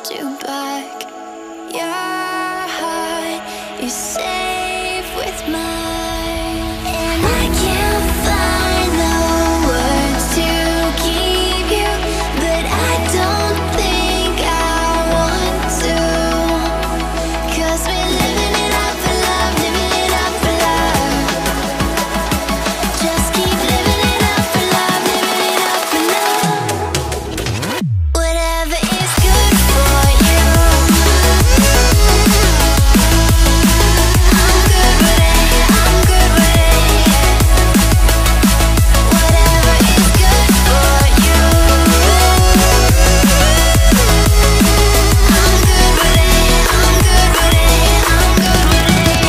hold you back. Your heart is safe with mine, and I can't find the words to keep you, but I don't think I want to, 'cause we're living it up for love, living it up for love. Just keep living it up for love, living it up for love. Whatever is good for you, I'm good with it, I'm good with it. Whatever is good for you, I'm good with it, I'm good with it, I'm good with it.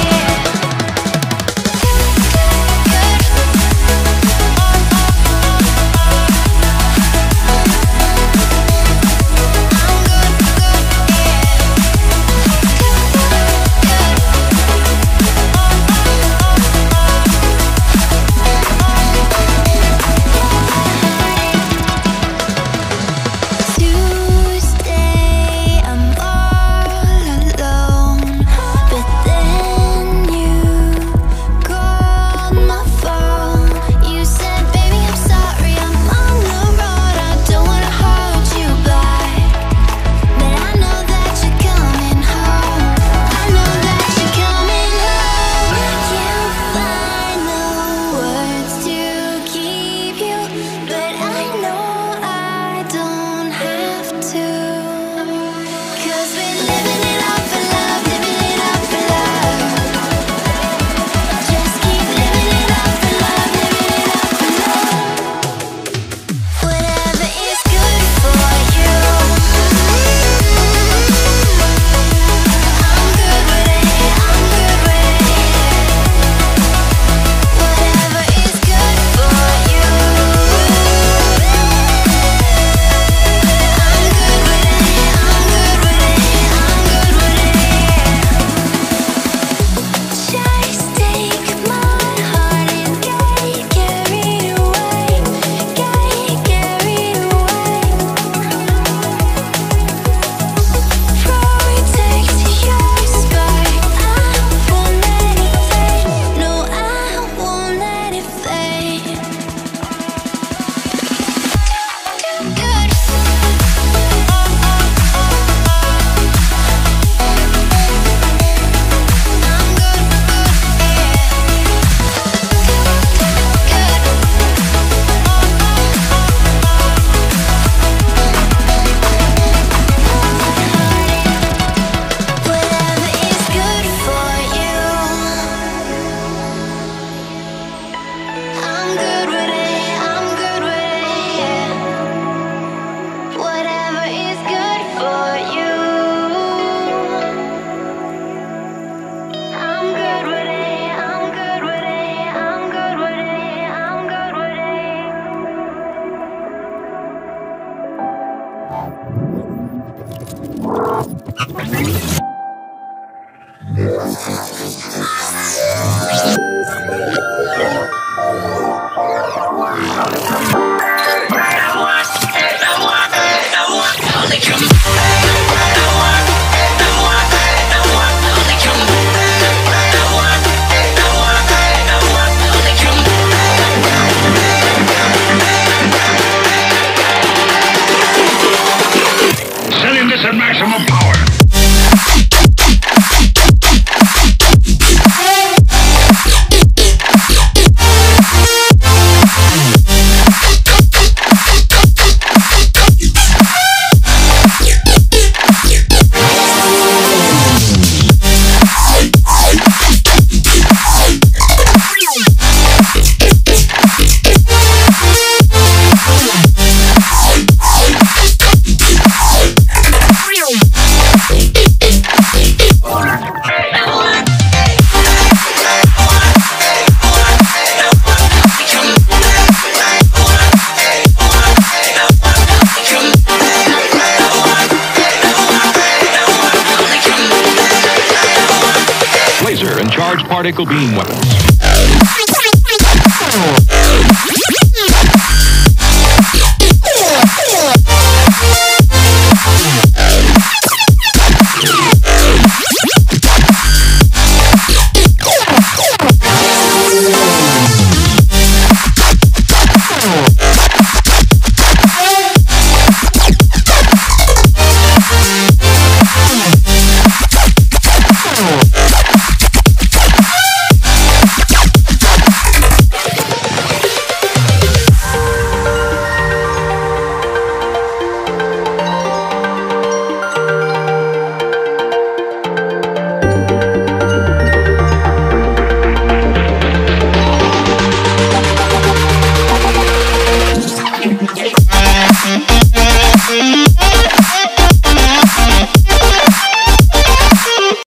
Tuesday, I'm all alone, but then you called my phone. You said, baby, I'm sorry, I'm on the road. I don't wanna hold you back, but I know that you're coming home. I know that you're coming home. I can't find the words to keep you, but I know I don't have to, 'cause we're living it up for love, living it up for love. Just keep living it up for love, living it up for love. Whatever is good for you, I'm good with it, I'm good with it. Whatever is good for you, I'm good with it, I'm good with it, I'm good with it. Just take my heart and get carried away, get carried away. Protect your spark, I won't let it fade. No, I won't let it fade. Good. I'm good, Whatever is good for you, I'm good with it, I'm good with it, yeah. Whatever is good for you, I'm good with it, I'm good with it, I'm good with it, I'm good with Setting this at maximum power. Laser and charged particle beam weapons.